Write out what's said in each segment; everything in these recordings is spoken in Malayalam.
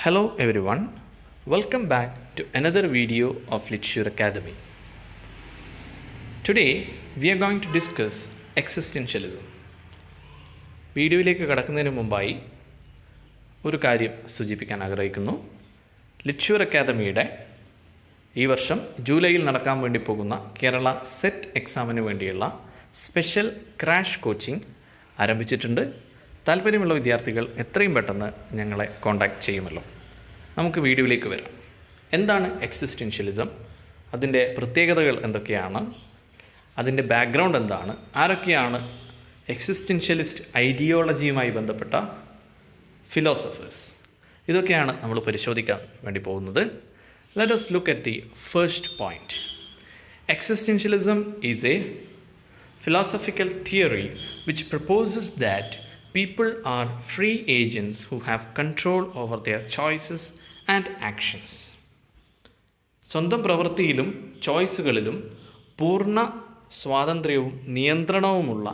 Hello everyone, welcome back to another video of Litsure Academy. Today we are going to discuss Existentialism. വീഡിയോയിലേക്ക് കടക്കുന്നതിന് മുമ്പായി ഒരു കാര്യം സൂചിപ്പിക്കാൻ ആഗ്രഹിക്കുന്നു. ലിറ്റ്ഷൂർ അക്കാദമിയുടെ ഈ വർഷം ജൂലൈയിൽ നടക്കാൻ വേണ്ടി പോകുന്ന കേരള സെറ്റ് എക്സാമിന് വേണ്ടിയുള്ള സ്പെഷ്യൽ ക്രാഷ് കോച്ചിങ് ആരംഭിച്ചിട്ടുണ്ട്. താല്പര്യമുള്ള വിദ്യാർത്ഥികൾ എത്രയും പെട്ടെന്ന് ഞങ്ങളെ കോൺടാക്റ്റ് ചെയ്യുമല്ലോ. നമുക്ക് വീഡിയോയിലേക്ക് വരാം. എന്താണ് എക്സിസ്റ്റൻഷ്യലിസം? അതിൻ്റെ പ്രത്യേകതകൾ എന്തൊക്കെയാണ്? അതിൻ്റെ ബാക്ക്ഗ്രൗണ്ട് എന്താണ്? ആരൊക്കെയാണ് എക്സിസ്റ്റൻഷ്യലിസ്റ്റ് ഐഡിയോളജിയുമായി ബന്ധപ്പെട്ട ഫിലോസഫേഴ്സ്? ഇതൊക്കെയാണ് നമ്മൾ പരിശോധിക്കാൻ വേണ്ടി പോകുന്നത്. Let us look at the first point. Existentialism is a philosophical theory which proposes that people are free agents who have control over their choices and actions. സ്വന്തം പ്രവൃത്തിയിലും ചോയ്സുകളിലും പൂർണ്ണ സ്വാതന്ത്ര്യവും നിയന്ത്രണവുമുള്ള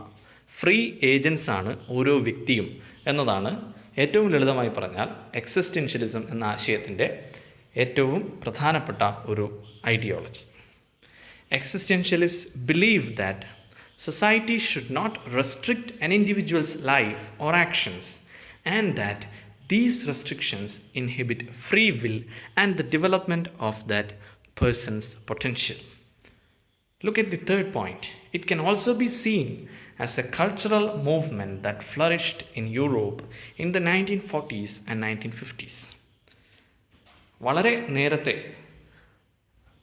ഫ്രീ ഏജൻസാണ് ഓരോ വ്യക്തിയും എന്നതാണ് ഏറ്റവും ലളിതമായി പറഞ്ഞാൽ എക്സിസ്റ്റൻഷ്യലിസം എന്ന ആശയത്തിൻ്റെ ഏറ്റവും പ്രധാനപ്പെട്ട ഒരു ideology. Existentialists believe that society should not restrict an individual's life or actions, and that these restrictions inhibit free will and the development of that person's potential. Look at the third point. It can also be seen as a cultural movement that flourished in Europe in the 1940s and 1950s. വളരെ നേരത്തെ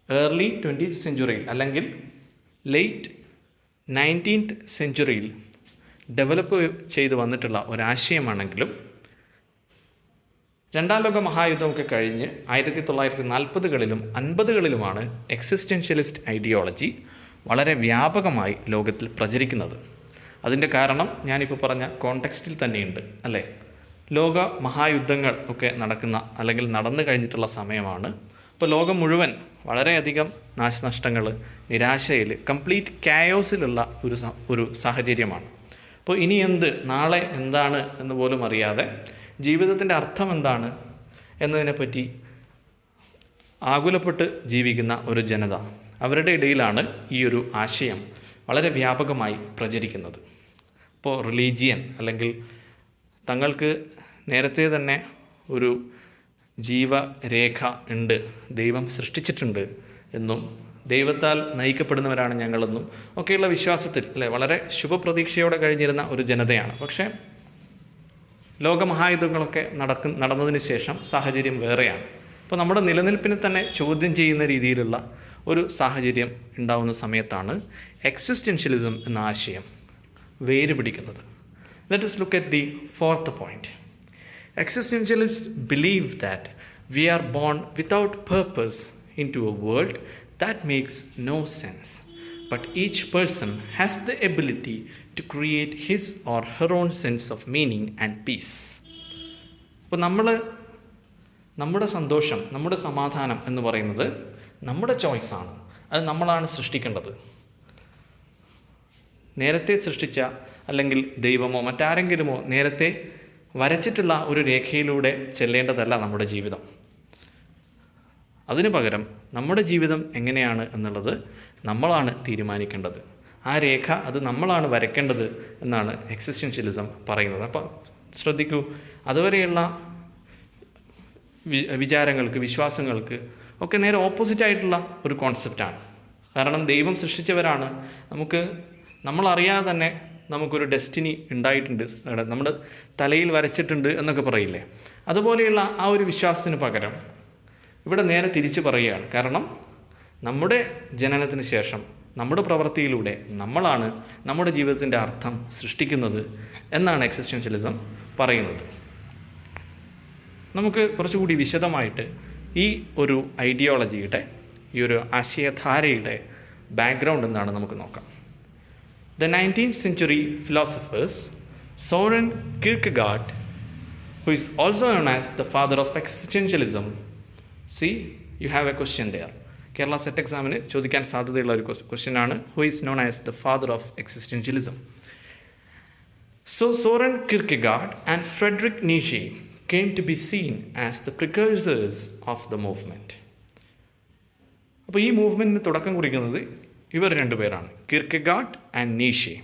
ഏർലി 20th സെഞ്ച്വറിയിൽ അല്ലെങ്കിൽ ലേറ്റ് 19th സെഞ്ച്വറിയിൽ ഡെവലപ്പ് ചെയ്തു വന്നിട്ടുള്ള ഒരാശയമാണെങ്കിലും രണ്ടാം ലോക മഹായുദ്ധമൊക്കെ കഴിഞ്ഞ് 1940കളിലും 50കളിലുമാണ് എക്സിസ്റ്റൻഷ്യലിസ്റ്റ് ഐഡിയോളജി വളരെ വ്യാപകമായി ലോകത്തിൽ പ്രചരിക്കുന്നത്. അതിൻ്റെ കാരണം ഞാനിപ്പോൾ പറഞ്ഞ കോണ്ടെക്സ്റ്റിൽ തന്നെയുണ്ട്, അല്ലേ? ലോക മഹായുദ്ധങ്ങൾ ഒക്കെ നടക്കുന്ന അല്ലെങ്കിൽ നടന്നു കഴിഞ്ഞിട്ടുള്ള സമയമാണ്. ഇപ്പോൾ ലോകം മുഴുവൻ വളരെയധികം നാശനഷ്ടങ്ങൾ, നിരാശയിൽ, കംപ്ലീറ്റ് കായോസിലുള്ള ഒരു സാഹചര്യമാണ്. അപ്പോൾ ഇനി എന്ത്, നാളെ എന്താണ് എന്ന് പോലും അറിയാതെ ജീവിതത്തിൻ്റെ അർത്ഥം എന്താണ് എന്നതിനെപ്പറ്റി ആകുലപ്പെട്ട് ജീവിക്കുന്ന ഒരു ജനത, അവരുടെ ഇടയിലാണ് ഈ ഒരു ആശയം വളരെ വ്യാപകമായി പ്രചരിക്കുന്നത്. ഇപ്പോൾ റിലീജിയൻ അല്ലെങ്കിൽ തങ്ങൾക്ക് നേരത്തെ തന്നെ ഒരു ജീവരേഖ ഉണ്ട്, ദൈവം സൃഷ്ടിച്ചിട്ടുണ്ട് എന്നും ദൈവത്താൽ നയിക്കപ്പെടുന്നവരാണ് ഞങ്ങളെന്നും ഒക്കെയുള്ള വിശ്വാസത്തിൽ, അല്ലേ, വളരെ ശുഭപ്രതീക്ഷയോടെ കഴിഞ്ഞിരുന്ന ഒരു ജനതയാണ്. പക്ഷേ ലോകമഹായുദ്ധങ്ങളൊക്കെ നടന്നതിന് ശേഷം സാഹചര്യം വേറെയാണ്. അപ്പോൾ നമ്മുടെ നിലനിൽപ്പിനെ തന്നെ ചോദ്യം ചെയ്യുന്ന രീതിയിലുള്ള ഒരു സാഹചര്യം ഉണ്ടാവുന്ന സമയത്താണ് എക്സിസ്റ്റൻഷ്യലിസം എന്ന ആശയം വേര് പിടിക്കുന്നത്. Let us look at the fourth point. Existentialists believe that we are born without purpose into a world that makes no sense, but each person has the ability to create his or her own sense of meaning and peace. അപ്പോൾ നമ്മുടെ സന്തോഷം, നമ്മുടെ സമാധാനം എന്ന് പറയുന്നത് നമ്മുടെ ചോയ്സാണ്. അത് നമ്മളാണ് സൃഷ്ടിക്കേണ്ടത്. നേരത്തെ സൃഷ്ടിച്ച അല്ലെങ്കിൽ ദൈവമോ മറ്റാരെങ്കിലുമോ നേരത്തെ വരച്ചിട്ടുള്ള ഒരു രേഖയിലൂടെ ചെല്ലേണ്ടതല്ല നമ്മുടെ ജീവിതം. അതിനു പകരം നമ്മുടെ ജീവിതം എങ്ങനെയാണ് എന്നുള്ളത് നമ്മളാണ് തീരുമാനിക്കേണ്ടത്. ആ രേഖ അത് നമ്മളാണ് വരയ്ക്കേണ്ടത് എന്നാണ് എക്സിസ്റ്റൻഷ്യലിസം പറയുന്നത്. അപ്പോൾ ശ്രദ്ധിക്കൂ, അതുവരെയുള്ള വിചാരങ്ങൾക്ക്, വിശ്വാസങ്ങൾക്ക് ഒക്കെ നേരെ ഓപ്പോസിറ്റായിട്ടുള്ള ഒരു കോൺസെപ്റ്റാണ്. കാരണം ദൈവം സൃഷ്ടിച്ചവരാണ്, നമ്മളറിയാതെ തന്നെ നമുക്കൊരു ഡെസ്റ്റിനി ഉണ്ടായിട്ടുണ്ട്, നമ്മുടെ തലയിൽ വരച്ചിട്ടുണ്ട് എന്നൊക്കെ പറയില്ലേ. അതുപോലെയുള്ള ആ ഒരു വിശ്വാസത്തിന് പകരം ഇവിടെ നേരെ തിരിച്ച് പറയുകയാണ്. കാരണം നമ്മുടെ ജനനത്തിന് ശേഷം നമ്മുടെ പ്രവൃത്തിയിലൂടെ നമ്മളാണ് നമ്മുടെ ജീവിതത്തിൻ്റെ അർത്ഥം സൃഷ്ടിക്കുന്നത് എന്നാണ് എക്സിസ്റ്റൻഷ്യലിസം പറയുന്നത്. നമുക്ക് കുറച്ചുകൂടി വിശദമായിട്ട് ഈ ഒരു ഐഡിയോളജിയുടെ, ഈ ഒരു ആശയധാരയുടെ ബാക്ക്ഗ്രൗണ്ട് എന്താണെന്ന് നമുക്ക് നോക്കാം. The 19th century philosophers Søren Kierkegaard, who is also known as the father of existentialism. See, you have a question there. Kerala set എക്സാമിന് ചോദിക്കാൻ സാധ്യതയുള്ള ഒരു ക്വസ്റ്റ്യൻ ആണ്, who is known as the father of existentialism. So Søren Kierkegaard and Friedrich Nietzsche came to be seen as the precursors of the movement. അപ്പോൾ ഈ മൂവ്മെൻറ്റിന് തുടക്കം കുറിക്കുന്നത് ഇവർ രണ്ടുപേരാണ്, Kierkegaard and Nietzsche.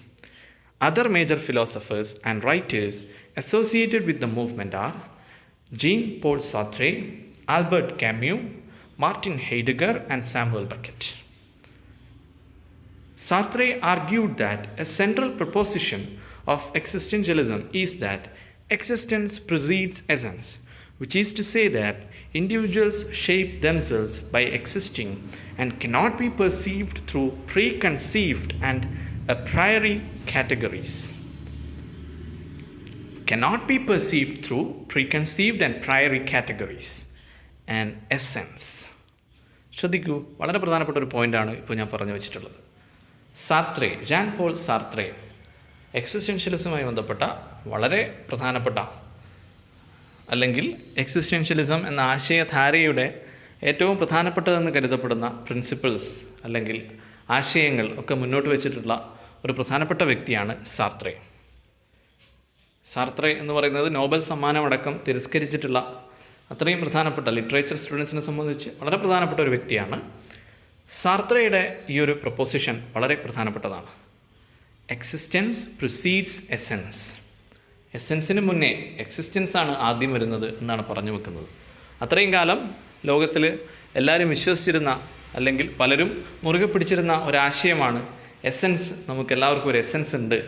Other major philosophers and writers associated with the movement are Jean-Paul Sartre, Albert Camus, Martin Heidegger, and Samuel Beckett. Sartre argued that a central proposition of existentialism is that existence precedes essence, which is to say that individuals shape themselves by existing and cannot be perceived through preconceived and a priori categories. Cannot be perceived through preconceived and priori categories and essence. ശ്രദ്ധിക്കൂ, വളരെ പ്രധാനപ്പെട്ട ഒരു പോയിൻ്റാണ് ഇപ്പോൾ ഞാൻ പറഞ്ഞു വെച്ചിട്ടുള്ളത്. സാർത്രെ, ജാൻ പോൾ സാർത്രെ, എക്സിസ്റ്റൻഷ്യലിസവുമായി ബന്ധപ്പെട്ട വളരെ പ്രധാനപ്പെട്ട, അല്ലെങ്കിൽ എക്സിസ്റ്റൻഷ്യലിസം എന്ന ആശയധാരയുടെ ഏറ്റവും പ്രധാനപ്പെട്ടതെന്ന് കരുതപ്പെടുന്ന പ്രിൻസിപ്പിൾസ് അല്ലെങ്കിൽ ആശയങ്ങൾ ഒക്കെ മുന്നോട്ട് വെച്ചിട്ടുള്ള ഒരു പ്രധാനപ്പെട്ട വ്യക്തിയാണ് സാർത്രെ. സാർത്രെ എന്ന് പറയുന്നത് നോബൽ സമ്മാനമടക്കം തിരസ്കരിച്ചിട്ടുള്ള അത്രയും പ്രധാനപ്പെട്ട, ലിറ്ററേച്ചർ സ്റ്റുഡൻസിനെ സംബന്ധിച്ച് വളരെ പ്രധാനപ്പെട്ട ഒരു വ്യക്തിയാണ്. സാർത്രെയുടെ ഈ ഒരു പ്രൊപ്പോസിഷൻ വളരെ പ്രധാനപ്പെട്ടതാണ്. Existence precedes essence. എസെൻസിന് മുന്നേ എക്സിസ്റ്റൻസ് ആണ് ആദ്യം വരുന്നത് എന്നാണ് പറഞ്ഞു വെക്കുന്നത്. അത്രയും കാലം ലോകത്തിൽ എല്ലാവരും വിശ്വസിച്ചിരുന്ന, അല്ലെങ്കിൽ പലരും മുറുകെ പിടിച്ചിരുന്ന ഒരാശയമാണ് എസെൻസ്. നമുക്ക് എല്ലാവർക്കും ഒരു എസെൻസ് ഉണ്ട്,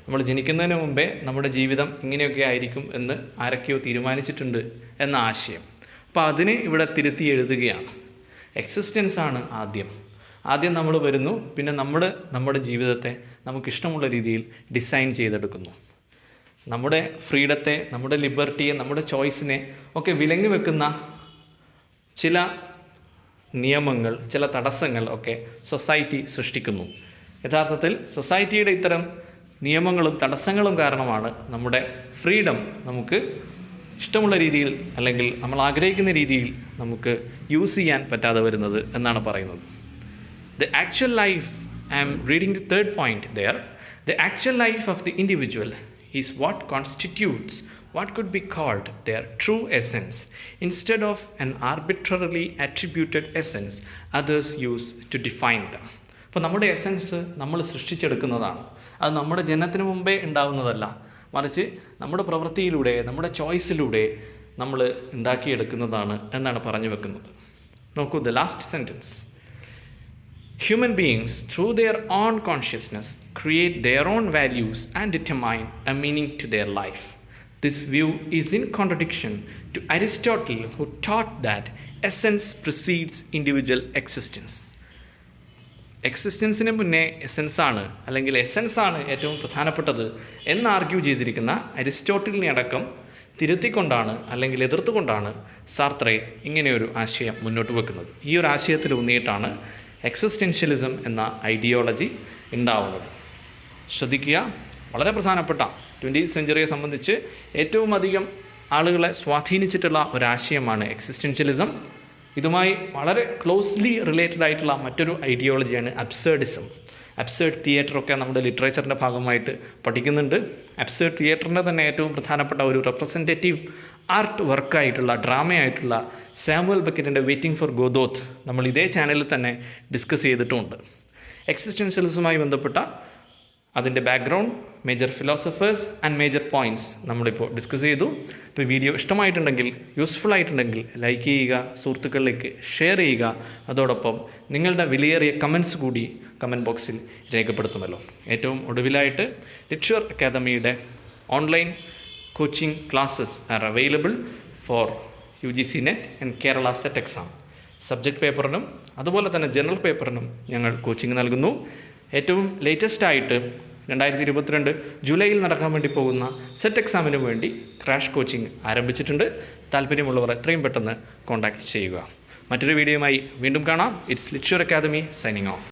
നമ്മൾ ജനിക്കുന്നതിന് മുമ്പേ നമ്മുടെ ജീവിതം ഇങ്ങനെയൊക്കെ ആയിരിക്കും എന്ന് ആരൊക്കെയോ തീരുമാനിച്ചിട്ടുണ്ട് എന്ന ആശയം. അപ്പോൾ അതിനെ ഇവിടെ തിരുത്തി എഴുതുകയാണ്. എക്സിസ്റ്റൻസ് ആണ് ആദ്യം നമ്മൾ വരുന്നു, പിന്നെ നമ്മുടെ ജീവിതത്തെ നമുക്കിഷ്ടമുള്ള രീതിയിൽ ഡിസൈൻ ചെയ്തെടുക്കുന്നു. നമ്മുടെ ഫ്രീഡത്തെ, നമ്മുടെ ലിബർട്ടിയെ, നമ്മുടെ ചോയ്സിനെ ഒക്കെ വിലങ്ങി വെക്കുന്ന ചില നിയമങ്ങൾ, ചില തടസ്സങ്ങൾ ഒക്കെ സൊസൈറ്റി സൃഷ്ടിക്കുന്നു. യഥാർത്ഥത്തിൽ സൊസൈറ്റിയുടെ ഇത്തരം നിയമങ്ങളും തടസ്സങ്ങളും കാരണമാണ് നമ്മുടെ ഫ്രീഡം നമുക്ക് ഇഷ്ടമുള്ള രീതിയിൽ, അല്ലെങ്കിൽ നമ്മൾ ആഗ്രഹിക്കുന്ന രീതിയിൽ നമുക്ക് യൂസ് ചെയ്യാൻ പറ്റാതെ വരുന്നത് എന്നാണ് പറയുന്നത്. The actual life, I am reading the third point there, the actual life of the individual is what constitutes what could be called their true essence, instead of an arbitrarily attributed essence others use to define them. അപ്പോൾ നമ്മുടെ എസെൻസ് നമ്മൾ സൃഷ്ടിച്ചെടുക്കുന്നതാണ്. അത് നമ്മുടെ ജനനത്തിന് മുമ്പേ ഉണ്ടാവുന്നതല്ല, മറിച്ച് നമ്മുടെ പ്രവൃത്തിയിലൂടെ, നമ്മുടെ ചോയ്സിലൂടെ നമ്മൾ ഉണ്ടാക്കിയെടുക്കുന്നതാണ് എന്നാണ് പറഞ്ഞു വെക്കുന്നത്. നോക്കൂ, the last sentence. Human beings, through their own consciousness, create their own values and determine a meaning to their life. This view is in contradiction to Aristotle, who taught that essence precedes individual existence. എക്സിസ്റ്റൻസിന് മുന്നേ എസെൻസ് ആണ്, അല്ലെങ്കിൽ എസെൻസ് ആണ് ഏറ്റവും പ്രധാനപ്പെട്ടത് എന്ന് ആർഗ്യൂ ചെയ്തിരിക്കുന്ന അരിസ്റ്റോട്ടിലിനെ അടക്കം തിരുത്തിക്കൊണ്ടാണ്, അല്ലെങ്കിൽ എതിർത്തുകൊണ്ടാണ് സാർത്രെ ഇങ്ങനെയൊരു ആശയം മുന്നോട്ട് വെക്കുന്നത്. ഈ ഒരു ആശയത്തിൽ ഊന്നിയിട്ടാണ് എക്സിസ്റ്റൻഷ്യലിസം എന്ന ഐഡിയോളജി ഉണ്ടാവുന്നത്. ശ്രദ്ധിക്കുക, വളരെ പ്രധാനപ്പെട്ട 20th സെഞ്ച്വറിയെ സംബന്ധിച്ച് ഏറ്റവും അധികം ആളുകളെ സ്വാധീനിച്ചിട്ടുള്ള ഒരാശയമാണ് എക്സിസ്റ്റൻഷ്യലിസം. ഇതുമായി വളരെ ക്ലോസ്ലി റിലേറ്റഡ് ആയിട്ടുള്ള മറ്റൊരു ഐഡിയോളജിയാണ് അബ്സേർഡിസം. അബ്സേർഡ് തിയേറ്ററൊക്കെ നമ്മുടെ ലിറ്ററേച്ചറിൻ്റെ ഭാഗമായിട്ട് പഠിക്കുന്നുണ്ട്. അബ്സേർഡ് തിയേറ്ററിൻ്റെ തന്നെ ഏറ്റവും പ്രധാനപ്പെട്ട ഒരു റെപ്രസെൻറ്റേറ്റീവ് ആർട്ട് വർക്കായിട്ടുള്ള, ഡ്രാമയായിട്ടുള്ള സാമുവൽ ബെക്കറ്റിൻ്റെ വെയിറ്റിംഗ് ഫോർ ഗോദോത്ത് നമ്മൾ ഇതേ ചാനലിൽ തന്നെ ഡിസ്കസ് ചെയ്തിട്ടുമുണ്ട്. എക്സിസ്റ്റൻഷ്യലിസവുമായി ബന്ധപ്പെട്ട അതിൻ്റെ background, major philosophers and major points നമ്മളിപ്പോൾ ഡിസ്കസ് ചെയ്തു. ഇപ്പോൾ വീഡിയോ ഇഷ്ടമായിട്ടുണ്ടെങ്കിൽ, യൂസ്ഫുൾ ആയിട്ടുണ്ടെങ്കിൽ ലൈക്ക് ചെയ്യുക, സുഹൃത്തുക്കളിലേക്ക് ഷെയർ ചെയ്യുക. അതോടൊപ്പം നിങ്ങളുടെ വിലയേറിയ കമൻറ്റ്സ് കൂടി കമൻറ്റ് ബോക്സിൽ രേഖപ്പെടുത്തുമല്ലോ. ഏറ്റവും ഒടുവിലായിട്ട് ലിറ്റ്ഷർ അക്കാദമിയുടെ online coaching classes are available for UGC NET and Kerala SET exam. Subject പേപ്പറിനും അതുപോലെ തന്നെ ജനറൽ പേപ്പറിനും ഞങ്ങൾ കോച്ചിങ് നൽകുന്നു. ഏറ്റവും ലേറ്റസ്റ്റ് ആയിട്ട് 2022 ജൂലൈയിൽ നടക്കാൻ വേണ്ടി പോകുന്ന സെറ്റ് എക്സാമിന് വേണ്ടി ക്രാഷ് കോച്ചിങ് ആരംഭിച്ചിട്ടുണ്ട്. താല്പര്യമുള്ളവർ എത്രയും പെട്ടെന്ന് കോൺടാക്റ്റ് ചെയ്യുക. മറ്റൊരു വീഡിയോയുമായി വീണ്ടും കാണാം. ഇറ്റ്സ് ലിറ്റ്ഷർ അക്കാദമി സൈനിങ് ഓഫ്.